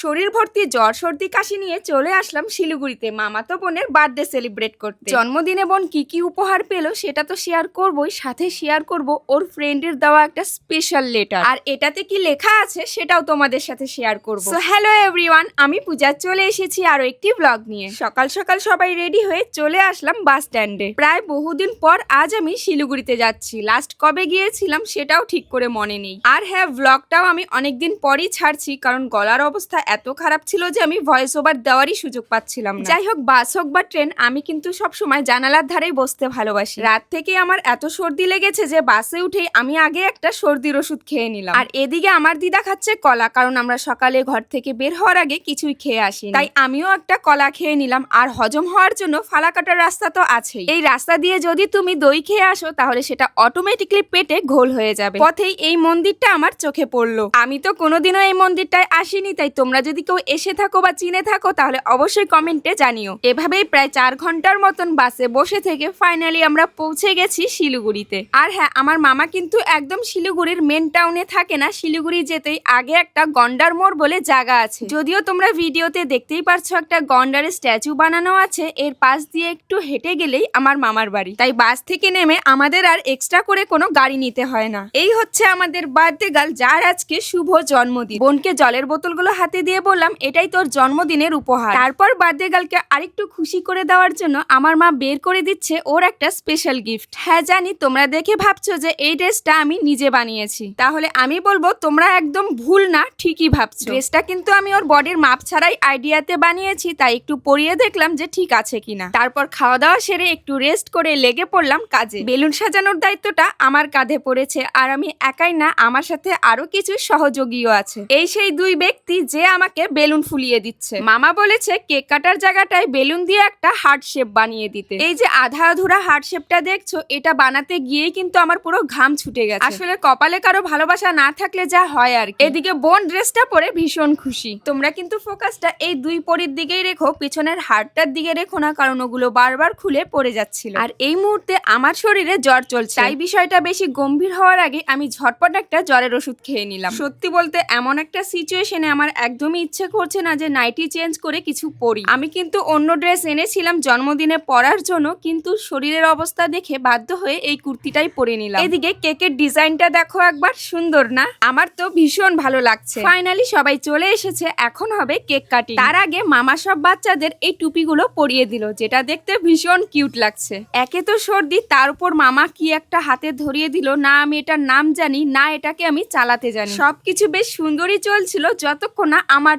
শরীর ভর্তি জ্বর সর্দি কাশি নিয়ে চলে আসলাম শিলিগুড়িতে মামাতো বোনের বার্থডে সেলিব্রেট করতে। জন্মদিনে বোন কি কি উপহার পেলো সেটা তো শেয়ার করবোই, সাথে শেয়ার করব ওর ফ্রেন্ডের দেওয়া একটা স্পেশাল লেটার, আর এটাতে কি লেখা আছে সেটাও তোমাদের সাথে শেয়ার করব। সো হ্যালো এভরিওয়ান, আমি পূজা চলে এসেছি আরো একটি ব্লগ নিয়ে। সকাল সকাল সবাই রেডি হয়ে চলে আসলাম বাস স্ট্যান্ডে। প্রায় বহুদিন পর আজ আমি শিলিগুড়িতে যাচ্ছি। লাস্ট কবে গিয়েছিলাম সেটাও ঠিক করে মনে নেই। আর হ্যাঁ, ব্লগটাও আমি অনেকদিন পরই ছাড়ছি, কারণ গলার অবস্থা এত খারাপ ছিল যে আমি ভয়েস ওভার দেওয়ারই সুযোগ পাচ্ছিলাম না। যাই হোক, বাস হোক বা ট্রেন, আমি কিন্তু সবসময় জানালার ধারেই বসতে ভালোবাসি। রাত থেকে আমার এত সর্দি লেগেছে যে বাসে উঠেই আমি আগে একটা সর্দির ওষুধ খেয়ে নিলাম। আর এদিকে আমার দিদা খাচ্ছে কলা, কারণ আমরা সকালে ঘর থেকে বের হওয়ার আগে কিছুই খেয়ে আসি, তাই আমিও একটা কলা খেয়ে নিলাম। আর হজম হওয়ার জন্য ফালাকাটার রাস্তা তো আছেই। এই রাস্তা দিয়ে যদি তুমি দই খেয়ে আসো তাহলে সেটা অটোমেটিকলি পেটে ঘোল হয়ে যাবে। পথেই এই মন্দিরটা আমার চোখে পড়লো। আমি তো কোনোদিনও এই মন্দিরটায় আসিনি, তাই তোমরা যদি কেউ এসে থাকো বা চিনে থাকো তাহলে অবশ্যই কমেন্টে জানিও। এভাবেই প্রায় 4 ঘন্টার মতন বাসে বসে থেকে ফাইনালি আমরা পৌঁছে গেছি শিলিগুড়িতে। আর হ্যাঁ, আমার মামা কিন্তু একদম শিলিগুড়ির মেন টাউনে থাকে না। শিলিগুড়ি যেতেই আগে একটা গন্ডার মোড় বলে জায়গা আছে, যদিও তোমরা ভিডিওতে দেখতেই পারছো একটা গন্ডারের স্ট্যাচু বানানো আছে। এর পাশ দিয়ে একটু হেঁটে গেলেই আমার মামার বাড়ি, তাই বাস থেকে নেমে আমাদের আর এক্সট্রা করে কোনো গাড়ি নিতে হয় না। এই হচ্ছে আমাদের বার্থডে গার্ল, যার আজকে শুভ জন্মদিন। বোনকে জলের বোতলগুলো হাতে দিয়ে বললাম এটাই তোর জন্মদিনের উপহার। তারপর বার্থডে গার্লকে আরেকটু খুশি করে দেওয়ার জন্য আমার মা বের করে দিচ্ছে ওর একটা স্পেশাল গিফট। হ্যাঁ জানি তোমরা দেখে ভাবছো যে এই ড্রেসটা আমি নিজে বানিয়েছি, তাহলে আমি বলবো তোমরা একদম ভুল না, ঠিকই ভাবছো। ড্রেসটা কিন্তু আমি ওর বডির মাপ ছাড়াই আইডিয়াতে বানিয়েছি, তাই একটু পরিয়ে দেখলাম যে ঠিক আছে কিনা। তারপর খাওয়া দাওয়া সেরে একটু রেস্ট করে লেগে পড়লাম কাজে। বেলুন সাজানোর দায়িত্বটা আমার কাঁধে পড়েছে, আর আমি একাই না, আমার সাথে আরো কিছু সহযোগীও আছে। এই সেই দুই ব্যক্তি যে আমাকে বেলুন ফুলিয়ে দিচ্ছে। মামা বলেছে কেক কাটার জায়গাটায় বেলুন দিয়ে একটা হার্ট শেপ বানিয়ে দিতে। এই যে আধা আধুরা হার্ট শেপটা দেখছো, এটা বানাতে গিয়েই কিন্তু আমার পুরো ঘাম ছুটে গেছে। আসলে কপালে কারো ভালোবাসা না থাকলে যা হয় আর কি। এদিকে বোন ড্রেসটা পরে ভীষণ খুশি। তোমরা কিন্তু ফোকাসটা এই দুই পরির দিকেই রেখো, পিছনের হার্টটার দিকে রেখো না, কারণ ওগুলো বারবার খুলে পড়ে যাচ্ছিল। আর এই মুহূর্তে আমার শরীরে জ্বর চলছে, তাই বিষয়টা বেশি গম্ভীর হওয়ার আগে আমি ঝটপট একটা জ্বরের ওষুধ খেয়ে নিলাম। সত্যি বলতে এমন একটা সিচুয়েশনে আমার একদমই ইচ্ছে করছে না যে নাইটি চেঞ্জ করে কিছু পরি। আমি কিন্তু অন্য ড্রেস এনেছিলাম জন্মদিনে পরার জন্য, কিন্তু শরীরের অবস্থা দেখে বাধ্য হয়ে এই কুর্তিটাই পরে নিলাম। এদিকে কেকের ডিজাইনটা দেখো একবার, সুন্দর না? আমার তো ভীষণ ভালো লাগছে। ফাইনালি সবাই চলে এসেছে, এখন হবে কেক কাটিং। তার আগে মামা সব বাচ্চাদের এই টুপিগুলো পরিয়ে দিল, যেটা দেখতে ভীষণ কিউট লাগছে। একে তো সর্দি, তার উপর মামা কি একটা হাতে ধরিয়ে দিল, না আমি এটার নাম জানি না এটাকে আমি চালাতে জানি। সবকিছু বেশ সুন্দরই চলছিল যতক্ষণ না আমার